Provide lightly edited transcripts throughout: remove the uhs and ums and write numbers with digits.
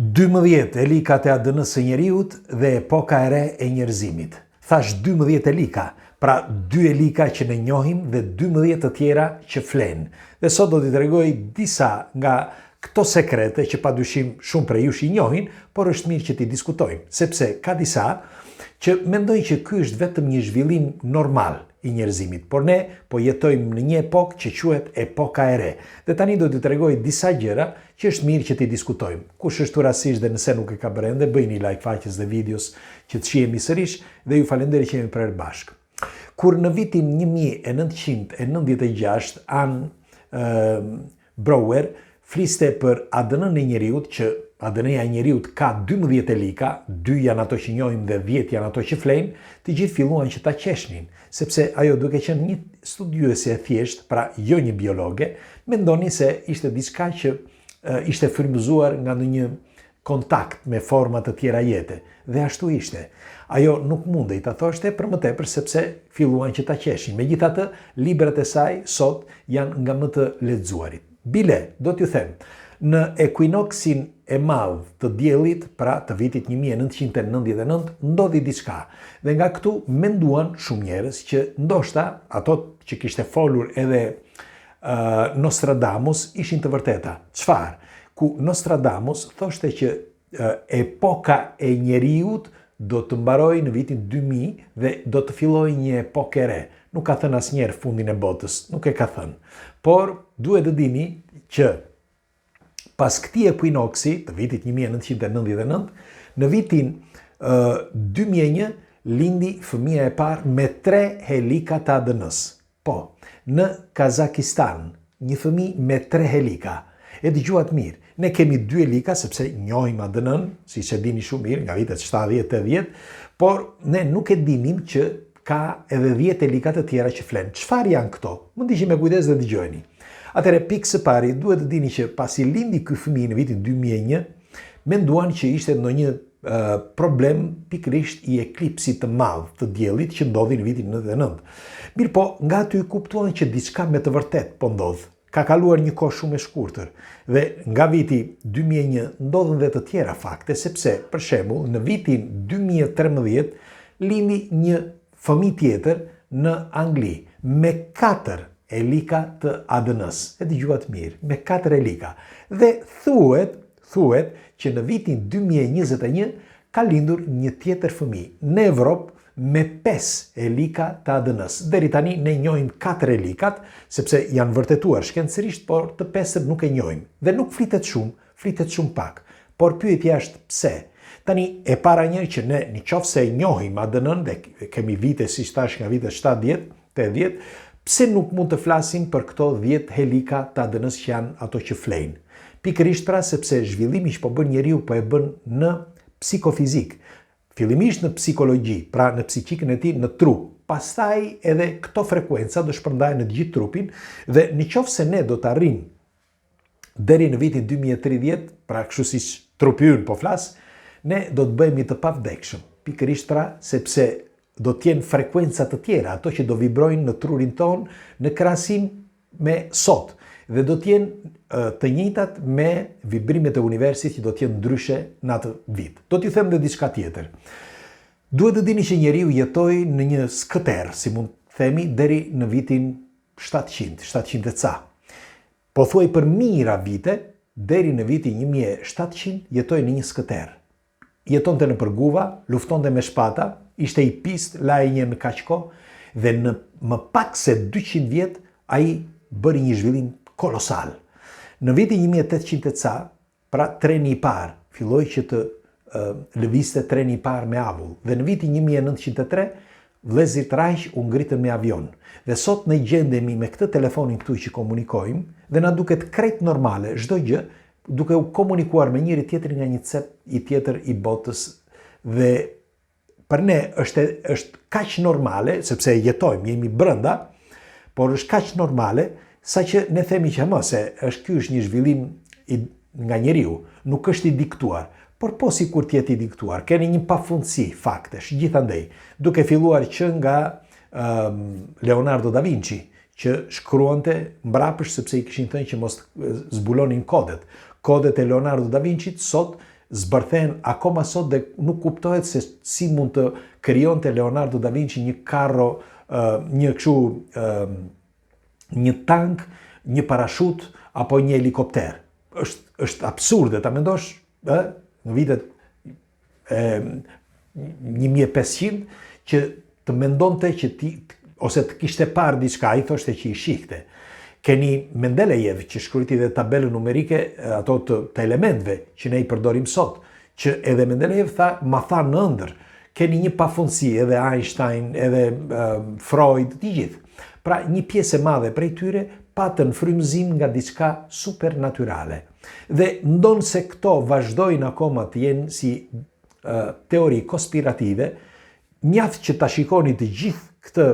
12 elikat e ADN-s së njeriut dhe epoka e re e njerëzimit. Thash 12 elika, pra 2 elika që ne njohim dhe 12 të tjera që flenë. Dhe sot do t'i tregoj disa nga këto sekrete që padyshim shumë prej jush i njohin, por është mirë që t'i diskutojmë, sepse ka disa që mendojnë që ky është vetëm një zhvillim normal i njerëzimit, por ne po jetojmë në një epokë që quhet epoka e re. Dhe tani do t'i tregoj disa gjëra që është mirë që t'i diskutojmë. Kush është rastisht dhe nëse nuk e ka bërë ende, bëjni like faqes dhe videos që të shihemi sërish dhe ju falenderi që jemi prerë bashkë. Kur në vitin 1996 Anne Brouwer fliste për ADN-n e njeriut, që ADN-ja e njeriut ka 12 elika, 2 janë ato që njohim dhe 10 janë ato që flenë, të gjithë filluan që ta qeshnin, sepse ajo duke qenë një studiuese e thjesht, pra jo një biologe, mendoni se ishte diçka që ishte frymëzuar nga ndonjë kontakt me forma të tjera jete, dhe ashtu ishte. Ajo nuk mundej ta thoshte për më tepër sepse filluan që ta qeshin. Megjithatë, librat e saj sot janë nga më të lexuarit. Bile, do t'ju them, në ekuinoksin e madh të diellit, pra të vitit 1999, ndodhi diçka. Dhe nga këtu menduan shumë njerëz që ndoshta ato që kishte folur edhe Nostradamus ishin të vërteta. Çfarë? Ku Nostradamus thoshte që epoka e njeriut do të mbarojë në vitin 2000 dhe do të fillojë një epokë e re. Nuk ka thënë asnjëherë fundin e botës, nuk e ka thënë. Por duhet të dini që pas këtij ekuinoksi të vitit 1999, në vitin 2001 lindi fëmia e parë me 3 helika të ADN-s. Po, në Kazakistan, një fëmijë me 3 helika. E dëgjuat mirë. Ne kemi 2 elika sepse njohim ADN-n, siç e dini shumë mirë, nga vitet 70-80, por ne nuk e dinim që ka edhe 10 elika të tjera që flenë. Çfarë janë këto? Më ndiqni me kujdes dhe dëgjojeni. Atëherë pikë së pari duhet të dini që pasi lindi ky fëmijë në vitin 2001, menduan që ishte ndonjë problem pikërisht i eklipsit të madh të diellit që ndodhi në vitin 99. Mirpo, nga aty kuptuan që diçka me të vërtet po ndodh. Ka kaluar një kohë shumë e shkurtër dhe nga viti 2001 ndodhen dhe të tjera fakte, sepse për shembull në vitin 2013 lindi një fëmijë tjetër në Angli me 4 elika të ADN-s. E dëgjuat mirë, me 4 elika. Dhe thuhet që në vitin 2021 ka lindur një tjetër fëmijë në Evropë me 5 elika të ADN-s. Deri tani ne njohim 4 elikat, sepse janë vërtetuar shkencërisht, por të 5 nuk e njohim. Dhe nuk flitet shumë pak. Por pyetja është pse? Tani e para njëri që ne nëse njohim ADN-n dhe kemi vite si thash nga vitet 70, 80, pse nuk mund të flasim për këto 10 helika të ADN-s që janë ato që flenë? Pikërisht pra sepse zhvillimi që po bën njeriu po e bën në psikofizik. Fillimisht në psikologji, pra në psikikën e tij në trup. Pastaj edhe këto frekuenca do shpërndahen në të gjithë trupin dhe nëse ne do të arrijmë deri në vitin 2030, pra kështu siç trupi ynë po flas, ne do të bëhemi të pavdekshëm. Pikërisht pra sepse do të jenë frekuenca të tjera, ato që do vibrojnë në trurin ton në krahasim me sot dhe do të jenë të njëjtat me vibrimet e universit që do të jenë ndryshe në atë vit. Do t'ju them edhe diçka tjetër. Duhet të dini që njeriu jetoi në një skëter, si mund të themi, deri në vitin 700 e ca. Pothuaj për mijëra vite, deri në vitin 1700 jetoi në një skëter. Jetonte nëpër guva, luftonte me shpata, ishte i pist, lajë në kaq kohë dhe në më pak se 200 vjet ai bëri një zhvillim kolosal. Në vitin 1800 e ca, pra treni i parë, filloi që të lëvizte treni i parë me avull. Dhe në vitin 1903, vëllezërit Wright u ngritën me avion. Dhe sot ne gjendemi me këtë telefonin këtu që komunikojmë dhe na duket krejt normale çdo gjë, duke u komunikuar me njëri tjetrin nga një cep i tjetër i botës. Dhe për ne është kaq normale, sepse jetojmë, jemi brenda, por është kaq normale sa që ne themi që se ky është një zhvillim nga njeriu, nuk është i diktuar, por po sikur të jetë i diktuar. Keni një pafundësi faktesh, gjithandej, duke filluar që nga Leonardo da Vinci, që shkruante mbrapsht sepse i kishin thënë që mos zbulonin kodet. Kodet e Leonardo da Vinci sot zbërthen akoma sot dhe nuk kuptohet se si mund të krijonte Leonardo da Vinci një karro, një tank, një parashut apo një helikopter. Është absurde ta mendosh në vitet 1500 që të mendonte që ose të kishte parë diçka, ai thoshte që i shihte. Keni Mendelejev që shkriti dhe tabelën numerike ato të elementve që ne i përdorim sot, që edhe Mendelejev ma tha në ëndër. Keni një pafundësi edhe Einstein, edhe Freud, të gjithë. Pra një pjesë e madhe prej tyre patën frymëzim nga diçka supernaturale. Dhe ndonë se këto vazhdojnë akoma të jenë si teori konspirative, mjaft që ta shikoni të gjithë këtë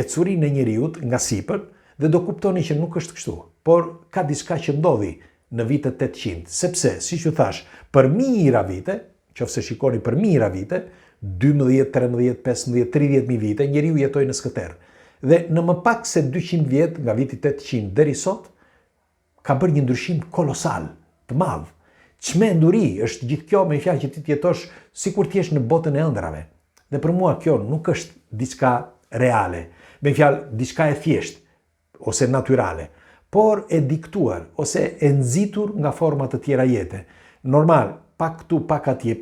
ecurinë e njeriut nga sipër dhe do kuptoni që nuk është kështu, por ka diçka që ndodhi në vitet 800, sepse, siç ju thash, për mijëra vite, qofse shikoni për mijëra vite, 12, 13, 15, 30.000 vite, njeriu jetoi në skëterë. Dhe në më pak se 200 vjet nga viti 800 deri sot, ka bërë një ndryshim kolosal, të madh. Çmenduri është gjithë kjo, me fjalë që ti jetosh sikur ti je në botën e ëndrave. Dhe për mua kjo nuk është diçka reale, me fjalë diçka e thjeshtë ose natyrale, por e diktuar ose e nxitur nga forma të tjera jete. Normal, pak këtu, pak atje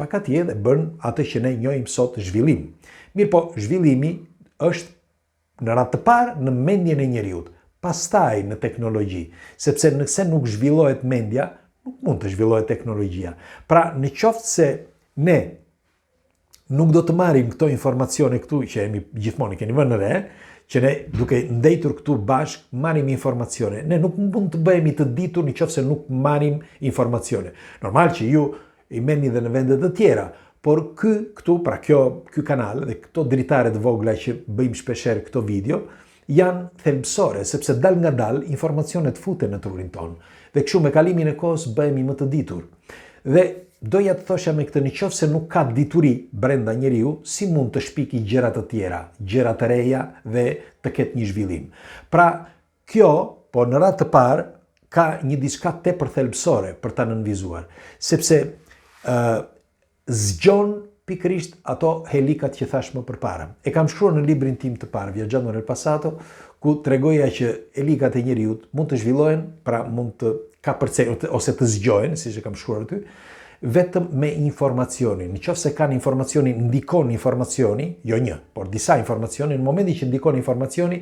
dhe bën atë që ne njohim sot zhvillim. Mirë po, zhvillimi është në radhë të parë në mendjen e njeriut, pastaj në teknologji, sepse nëse nuk zhvillohet mendja, nuk mund të zhvillohet teknologjia. Pra, në qoftë se ne nuk do të marrim këto informacione këtu që jemi gjithmonë keni vënë re, që ne duke ndejtur këtu bashk marrim informacione. Ne nuk mund të bëhemi të ditur nëse nuk marrim informacione. Normal që ju i merrni edhe në vende të tjera, por këtu, pra ky kanal dhe këto dritare të vogla që bëjmë shpeshherë këto video, janë thelbësore, sepse dal nga dal informacionet futen në trurin tonë. Dhe kështu me kalimin e kohës bëhemi më të ditur. Dhe doja të thosha me këtë, nëse nuk ka dituri brenda njeriu, si mund të shpiki gjëra të tjera, gjëra të reja dhe të ketë një zhvillim. Pra, kjo, po në radhë të parë, ka një diçka tepër thelbësore për ta nënvizuar, sepse zgjon pikërisht ato helikat që thash më përpara. E kam shkruar në librin tim të parë, Viaggiando nel passato, ku tregoja që helikat e njeriut mund të zhvillohen, pra mund të kapërcejnë ose të zgjohen, siç e kam shkruar aty, vetëm me informacionin. Nëse kanë informacionin, ndikon informacioni, jo një, por disa informacioni, në momentin që ndikon informacioni,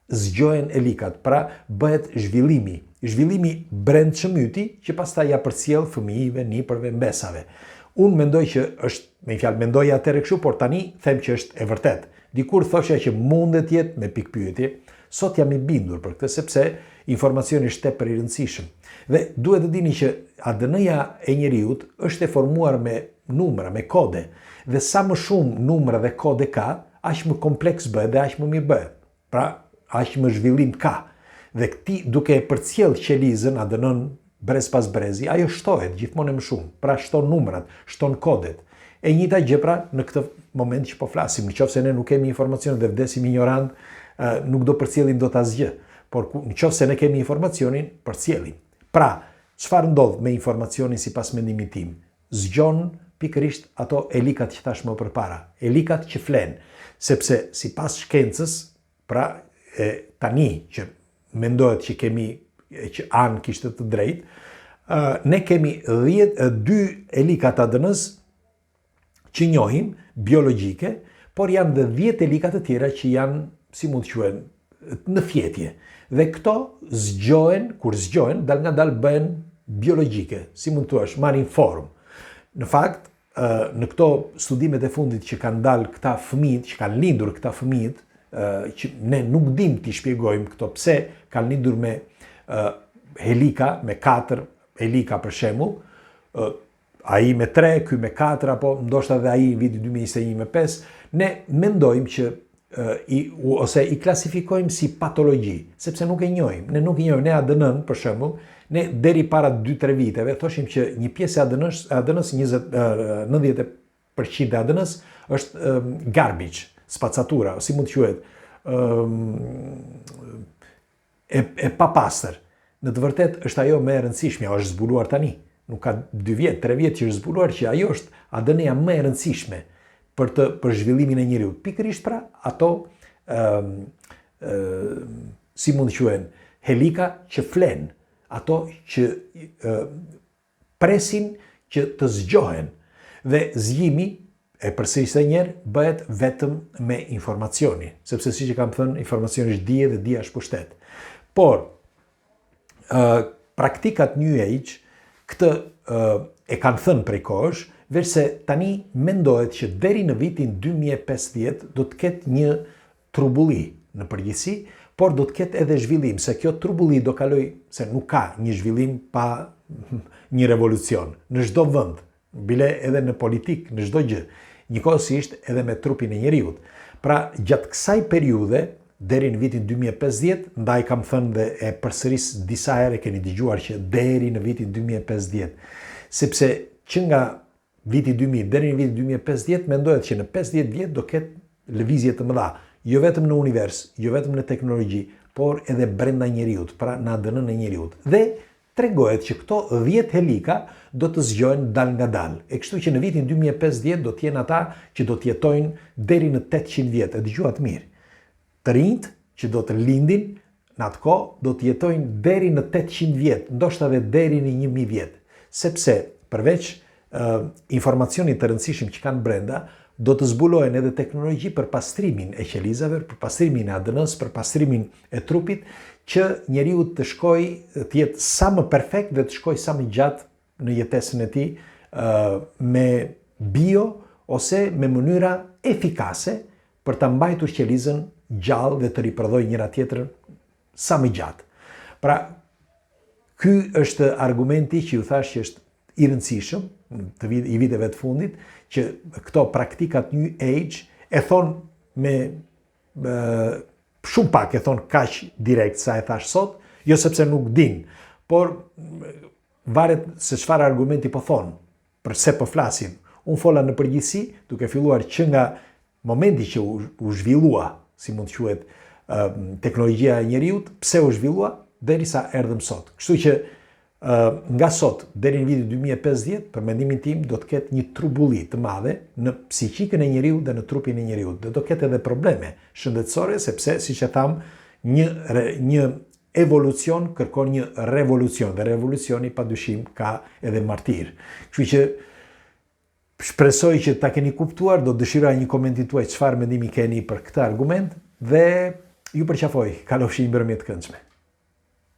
zgjohen helikat, pra bëhet zhvillimi. Zhvillimi brendshëm yti që pastaj ja përcjell fëmijëve, nipërve, mbesave. Unë mendoj që është, me fjalë mendoja atëherë kështu, por tani them që është e vërtet. Dikur thosha që mundet jetë me pikpyetje, sot jam i bindur për këtë sepse informacioni është tepër i rëndësishëm. Dhe duhet të dini që ADN-ja e njeriut është e formuar me numra, me kode. Dhe sa më shumë numra dhe kode ka, aq më kompleks bëhet dhe aq më mirë bëhet. Pra, aq më zhvillim ka. Dhe këti duke e përcjell qelizën, ADN-n brez pas brezi, ajo shtohet gjithmonë më shumë. Pra shton numrat, shton kodet. E njëjta gjë pra në këtë moment që po flasim, nëse ne nuk kemi informacione dhe vdesim ignorant, nuk do përcjellim dot asgjë. Por nëse ne kemi informacionin, përcjellim. Pra, çfarë ndodh me informacionin sipas mendimit tim? Zgjon pikërisht ato helikat që thash më përpara, helikat që flen, sepse sipas shkencës, pra tani që mendohet që kemi që anë kishte të drejtë, ne kemi 2 helikat ADN-s që njohim, biologjike, por janë dhe 10 helikat të tjera që janë, si mund të quhen, në fjetje. Dhe këto zgjohen, kur zgjohen, dal nga dal bëhen biologjike, si mund të thuash, marrin formë. Në fakt, në këto studimet e fundit që kanë dalë këta fëmijët, që kanë lindur këta fëmijët, që ne nuk dim t'i shpjegojmë këto pse kanë lindur me helika, me 4 helika për shembull, ai me 3, ky me 4, apo ndoshta edhe ai në vitin 2021 me 5, ne mendojmë që ose i klasifikojmë si patologji, sepse nuk e njohim. Ne nuk e njohim, ne ADN-n për shembull, ne deri para 2-3 viteve thoshim që një pjesë e ADN-s, 90% e ADN-s është garbage, spazzatura, si mund të quhet, e papastër. Në të vërtetë është ajo më e rëndësishmja, është zbuluar tani. nuk ka 2 vjet, 3 vjet që është zbuluar që ajo është ADN-ja më e rëndësishme për zhvillimin e njeriut. Pikërisht pra ato si mund të quhen, helika që flen, ato që presin që të zgjohen dhe zgjimi e përsëris edhe një herë bëhet vetëm me informacioni, sepse siç e kam thënë, informacioni është dije dhe dija është pushtet. Por praktikat New Age këtë e kanë thënë prej kohësh, veçse tani mendohet që deri në vitin 2050 do të ketë një trubulli në përgjithësi, por do të ketë edhe zhvillim, se kjo trubulli do kaloj, se nuk ka një zhvillim pa një revolucion në çdo vend, bile edhe në politik, në çdo gjë, njëkohësisht edhe me trupin e njeriut. Pra, gjatë kësaj periudhe, deri në vitin 2050, ndaj kam thënë dhe e përsëris disa herë keni dëgjuar që deri në vitin 2050, sepse që nga viti 2000 deri në vitin 2050 mendohet që në 50 vjet do ketë lëvizje të mëdha, jo vetëm në univers, jo vetëm në teknologji, por edhe brenda njeriut, pra në ADN-n e njeriut. Dhe tregohet që këto 10 helika do të zgjohen dal nga dal. E kështu që në vitin 2050 do të jenë ata që do të jetojnë deri në 800 vjet, e dëgjuat mirë. Të rinjt që do të lindin në atë kohë do të jetojnë deri në 800 vjet, ndoshta edhe deri në 1000 vjet, sepse përveç informacionit të rëndësishëm që kanë brenda, do të zbulohen edhe teknologji për pastrimin e qelizave, për pastrimin e ADN-s, për pastrimin e trupit, që njeriu të shkojë të jetë sa më perfekt dhe të shkojë sa më gjatë në jetesën e tij me bio ose me mënyra efikase për ta mbajtur qelizën gjallë dhe të riprodhojë njëra tjetrën sa më gjatë. Pra, ky është argumenti që ju thash që është i rëndësishëm i viteve të fundit, që këto praktikat New Age e thonë me shumë pak, e thonë kaq direkt sa e thash sot, jo sepse nuk din, por varet se çfarë argumenti po thonë, për se po flasin. Unë fola në përgjithësi, duke filluar që nga momenti që u zhvillua, si mund të quhet, teknologjia e njeriut, pse u zhvillua, derisa erdhëm sot. Kështu që nga sot deri në vitin 2050, për mendimin tim, do të ketë një trubulli të madhe në psiqikën e njeriut dhe në trupin e njeriut. Dhe do ketë edhe probleme shëndetësore, sepse, siç e tham, një evolucion kërkon një revolucion, dhe revolucioni padyshim ka edhe martir. Kështu që shpresoj që ta keni kuptuar, do dëshiroj një komentin tuaj çfarë mendimi keni për këtë argument dhe ju përqafoj, kalofshi një mbrëmje të këndshme.